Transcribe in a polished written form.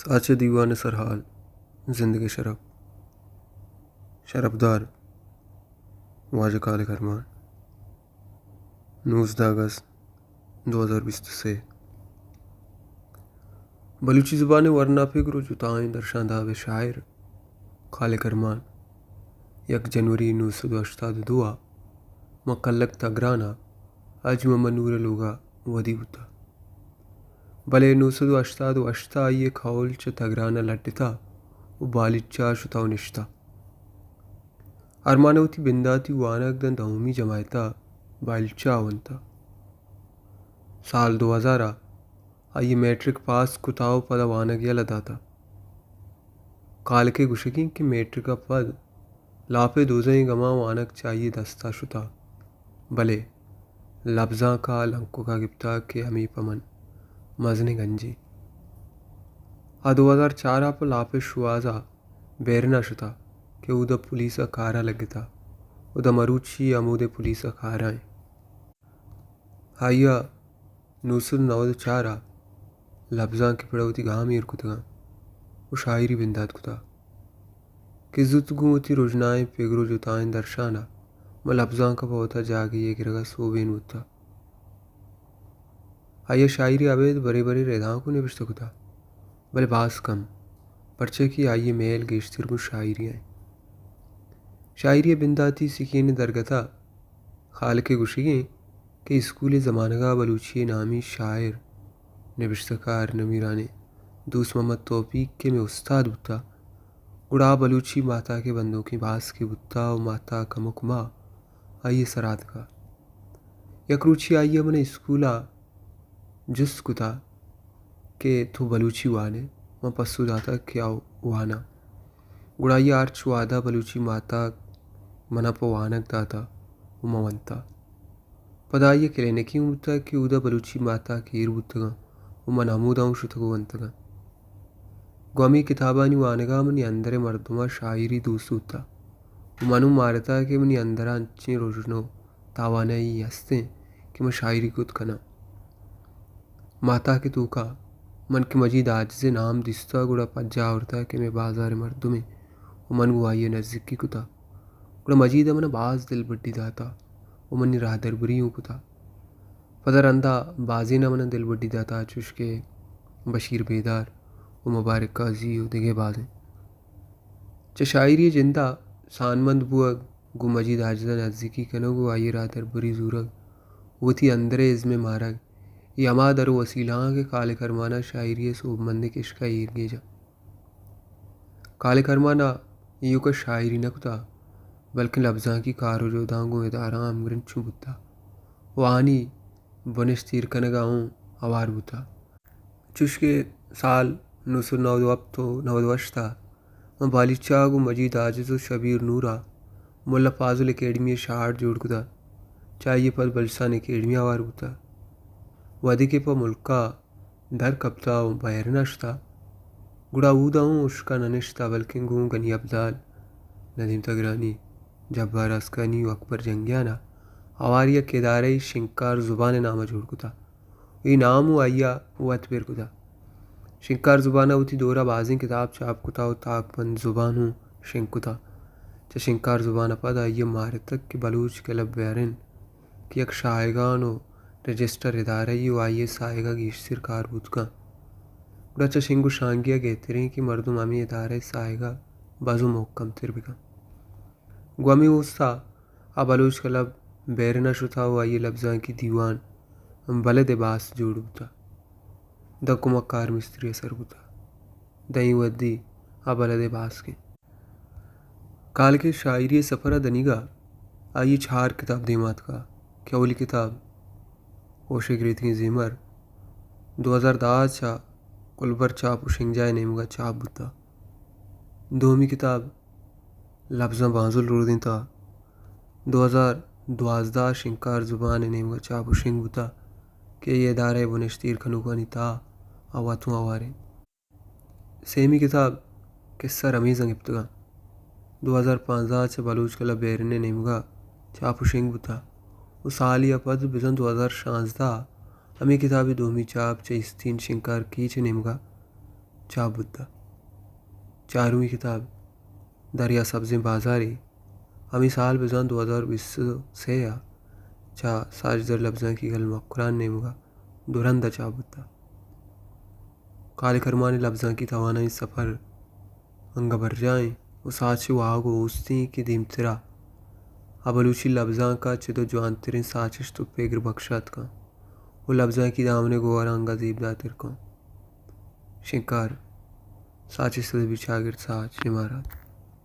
साचे दीवान सरहाल जिंदगी शरबदार वाज काले खरमान 19 अगस्त 2020 से बलूची ज़ुबान वरना फिक्र जुताएं दर्शांदा व शायर खाले करमान 1 जनवरी 1980 दुआ मकल्लक तगराना अजम मनूर लुगा वदी बुता भले 1980 ये खौल च तगराना लट्टिता व बालिच्चा शुताव निश्ता अरमानवती बिंदाती वानक दन दौमी जमायता बालिच्चा वंता साल 2000 आइए मैट्रिक पास कुताव पद वानक या लदाता काल के गुशकी की मैट्रिक का पद लापे दोजई गमा वानक चाहिए दस्ता शुता भले लफ्जा का लंको का गिप्ता के हमी पमन मजने गंजी आ 2004 पर लापे शुआजा बैरना शुता के उदा पुलिस कारा लगता उदा मरूची अमूदे पुलिस कारा है हाइया 1994 लफ्जा की पड़वती गामीर कुतगा वो शायरी बिंदात कुता कि जुतगुती रोजनाएं पेगरो जुताएं दर्शाना म लफ्जा का पौधा जागे ये गिरगा सोबेन उता आइए शायरी अवैध बड़े बड़े रेदाओं को निविष्ट कुता भले बास कम पर्चे की आइए मेल गेश्तिर को शायरी बिंदाती सिकीन दरगता खाल के गुशिगे के स्कूल ज़मानगा बलूची नामी शायर निविश्तकार नमीराने दूस मोहम्मद तौफीक के में उस्ताद बुता उड़ा बलूची माता के बंदों की बास की बुत्ता और माता का मुकमा आइए सरात का यकरूची आइए मैंने स्कूला जिस कुता के तो बलूची वाने मैं पस्सू दाता क्या वाना गुड़ाई आर्च वादा बलूची माता मना पो वानक दाता उमवंता पदाइए केलेने की उमता कि उदा बलूची माता की इरबुतगा उमन अमूदाऊं शुतगुवंतगा ग्वामी किताबानी वानगा मनी अंदरे मर्दुमा शायरी दूसूता उमनु मारता के मनी अंदरा अंची रोजनो तावाना ही हंसते कि मैं शायरी कुत कना माता के तूका मन के मजीद आज से नाम दिस्ता गुड़ा पज्जा औरता के मैं बाजार मर्दु में उमन गुआइए नज़दीक की कुता गुड़ा मजीद मन बाज दिल बड्डी दाता उमन राह दरबरी कुता पदर अंदा बाजी न मन दिल बड्डी दाता चुशके बशीर बेदार व मुबारक काजी दिगे बाजें च शायरी जिंदा सानमंद बुआ गु मजीद आजदा नज़दीकी कनो गु आइए राह दरबरी जूरग वो थी अंदरे इज़में मारग ये अमा दर वसीला के काले करमाना शायरी सोबमंद के इश्का ईर गेजा काले करमाना यू का शायरी न कुता बल्कि लफ्जा की कारो जो दांगो इदारा अमगरन चुबुता वानी बनिश तीर कनगाऊँ आवार बुता चुशके साल 1990 अब तो 90 वर्ष था मैं बालिचा गु मजीद आजिज़ शबीर नूरा मुल्ला फाजुल एकेडमी शार जोड़ कुता चाहिए पद बलसान एकेडमी आवार बुता वदी के पर मुल्का दर कप्ता बाहर नश्ता गुड़ा ऊदाऊँ उसका ननिश्ता बल्कि गूँ गनी अब्दाल नदीम तगरानी जब्बार अस्कानी अकबर जंगियाना आवारिया केदारे शिंकार ज़ुबान नामा जोड़ कुता ये नाम आइया वत पेर कुता शिंकार ज़ुबाना उती दोरा बाजी किताब चाप कुता व ताकबंद ज़ुबान हूँ शिंक कुता च शिंकार ज़ुबान पद आइया मारे तक कि बलूच के लब बैरन कि एक शायगान हो रजिस्टर इदारा ही आइए साएगा की सरकार बुतका गुड़ा शिंगु शांगिया गेतरे कि मर्दुम अमी इदारे साएगा बाजू मोक्कम तिरबिका ग्वामी उस्ता बलूच कलब बैरना शुता हुआ आइए लफ्जा की दीवान बले देबास जोड़ बुता दकुमकार मिस्त्री असर बुता दई वद्दी बले देबास के काल के शायरी सफ़रा दनीगा आइए छार किताब देमात का क्या बोली किताब ओशिक रीति जिमर 2010 चा कुलबर चाप शिंगजाय नेमगा चाप बुता दोमी किताब लफ्जा बाजुल रुदिन था 2012 शिंकार ज़ुबान नेमगा चाप शिंग बुता के ये दारे बुनश्तीर खनुकानी था आवातु आवारे सेमी किताब किस्सा रमीज़ंग इब्तगा 2015 चा बलूच कला बैरने नेमगा चाप शिंग बुता सालिया पद बिजन 2016 हमें किताबी दोमी चाप चीस्तीन शिंकार कीच नेमगा चा बुद्धा। 4वीं किताब दरिया सब्ज़ी बाज़ारी हमी साल बजान 2020 से या चा साजदर लफ्ज़ां की गल कुरान नेमुगा दुरंदा चा बुद्धा। काले करमानी लफ्ज़ां की तवानाई सफ़र अंगा भर जाएं वो साची वागो उस्ती की दीमतरा अबलूची लफ्ज़ां का चिदो जवान तिरिन साचिश तो पेगर बख्शात का वो लफ्ज़ां की दामने गोवारा अंगा दीबदा तिर को शिकार साचिश तो बिचागिर साच इमारत।